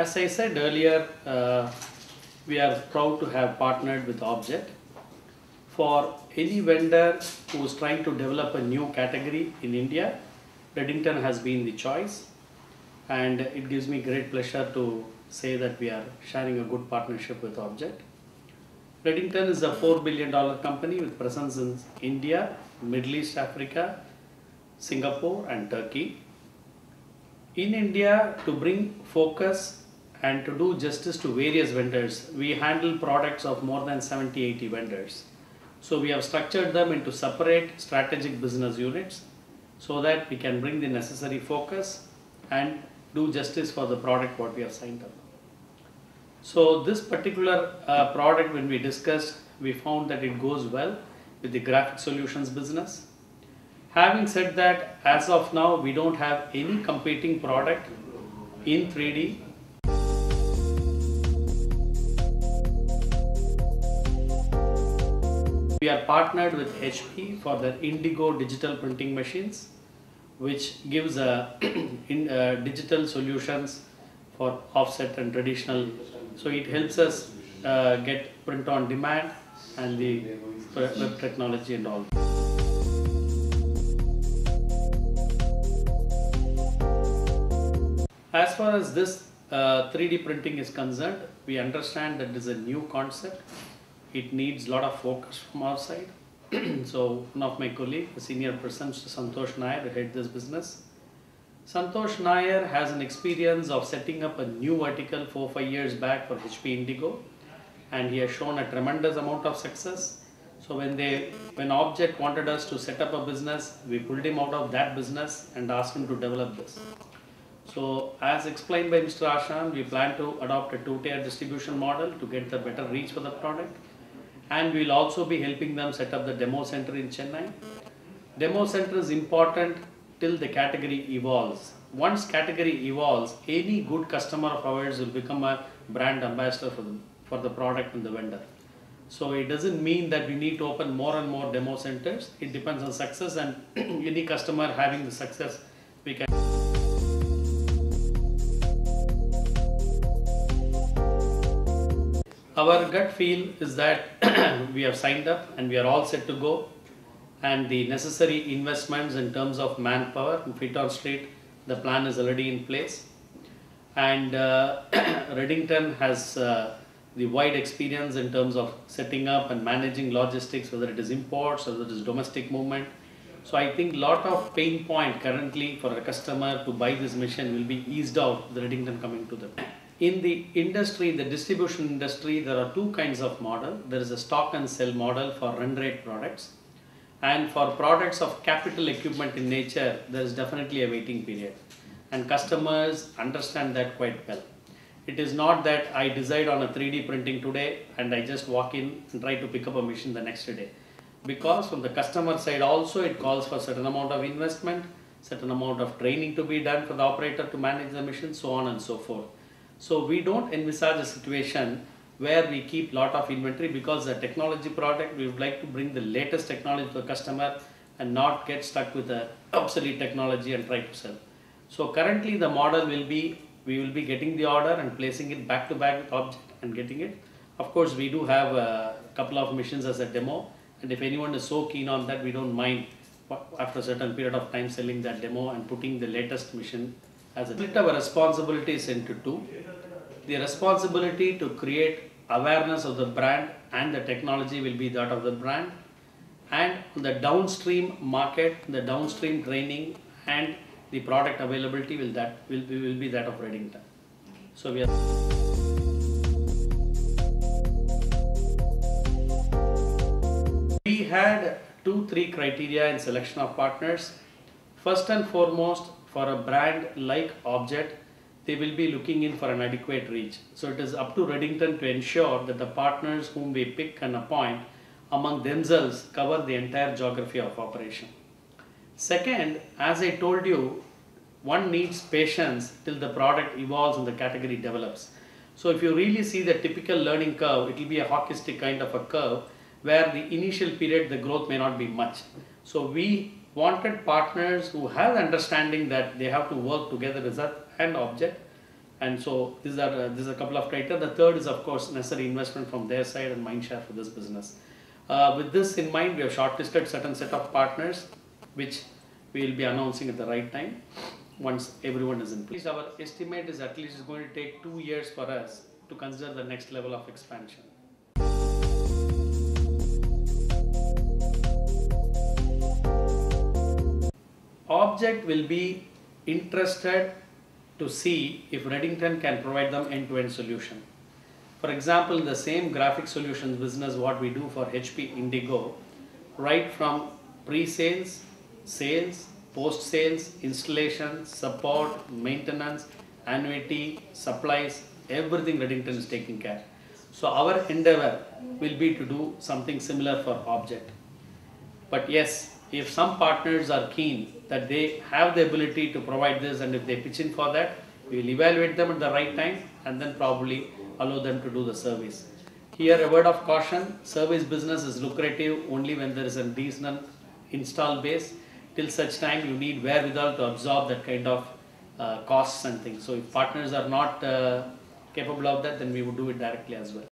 As I said earlier, we are proud to have partnered with Object. For any vendor who is trying to develop a new category in India, Redington has been the choice, and it gives me great pleasure to say that we are sharing a good partnership with Object. Redington is a $4 billion company with presence in India, Middle East, Africa, Singapore and Turkey. In India, to bring focus and to do justice to various vendors, we handle products of more than 70-80 vendors. So we have structured them into separate strategic business units so that we can bring the necessary focus and do justice for the product what we have signed up. So this particular product, when we discussed, we found that it goes well with the graphic solutions business. Having said that, as of now, we don't have any competing product in 3D. We are partnered with HP for their Indigo digital printing machines, which gives digital solutions for offset and traditional. So it helps us get print on demand and the web technology and all. As far as this 3D printing is concerned, we understand that this is a new concept. It needs a lot of focus from our side. So one of my colleagues, the senior person, Santosh Nair, head this business. Santosh Nair has an experience of setting up a new vertical 4-5 years back for HP Indigo, and he has shown a tremendous amount of success. So when Object wanted us to set up a business, we pulled him out of that business and asked him to develop this. So as explained by Mr. Ashan, we plan to adopt a 2-tier distribution model to get the better reach for the product. And we will also be helping them set up the demo center in Chennai. Demo center is important till the category evolves. Once category evolves, any good customer of ours will become a brand ambassador for the product and the vendor. So it doesn't mean that we need to open more and more demo centers. It depends on success, and any customer having the success, we can. Our gut feel is that we have signed up and we are all set to go, and the necessary investments in terms of manpower and feet on street, the plan is already in place. And Redington has the wide experience in terms of setting up and managing logistics, whether it is imports or whether it is domestic movement. So I think a lot of pain point currently for a customer to buy this machine will be eased out with Redington coming to them. In the industry, the distribution industry, there are two kinds of model. There is a stock and sell model for run rate products. And for products of capital equipment in nature, there is definitely a waiting period. And customers understand that quite well. It is not that I decide on a 3D printing today and I just walk in and try to pick up a machine the next day. Because from the customer side also, it calls for a certain amount of investment, certain amount of training to be done for the operator to manage the machine, so on and so forth. So we don't envisage a situation where we keep lot of inventory, because the technology product, we would like to bring the latest technology to the customer and not get stuck with the obsolete technology and try to sell. So currently the model will be, we will be getting the order and placing it back to back with Object and getting it. Of course, we do have a couple of machines as a demo, and if anyone is so keen on that, we don't mind after a certain period of time selling that demo and putting the latest machine as a. Split our responsibilities into two. The responsibility to create awareness of the brand and the technology will be that of the brand, and the downstream market, the downstream training and the product availability will be that of Redington. So we had 2-3 criteria in selection of partners. First and foremost, for a brand like Object, they will be looking in for an adequate reach. So it is up to Redington to ensure that the partners whom we pick and appoint among themselves cover the entire geography of operation. Second, as I told you, one needs patience till the product evolves and the category develops. So if you really see the typical learning curve, it will be a hockey stick kind of a curve where the initial period the growth may not be much. So we wanted partners who have understanding that they have to work together as an Object, And so these are a couple of criteria. The third is of course necessary investment from their side and mind share for this business. With this in mind, we have shortlisted certain set of partners which we will be announcing at the right time once everyone is in place. Our estimate is at least it's going to take 2 years for us to consider the next level of expansion. Object will be interested to see if Redington can provide them end-to-end solution. For example, in the same graphic solutions business what we do for HP Indigo, right from pre-sales, sales, post-sales, installation, support, maintenance, annuity, supplies, everything Redington is taking care. So our endeavor will be to do something similar for Object. But yes, if some partners are keen that they have the ability to provide this, and if they pitch in for that, we will evaluate them at the right time and then probably allow them to do the service. Here a word of caution, service business is lucrative only when there is a decent install base. Till such time you need wherewithal to absorb that kind of costs and things. So if partners are not capable of that, then we would do it directly as well.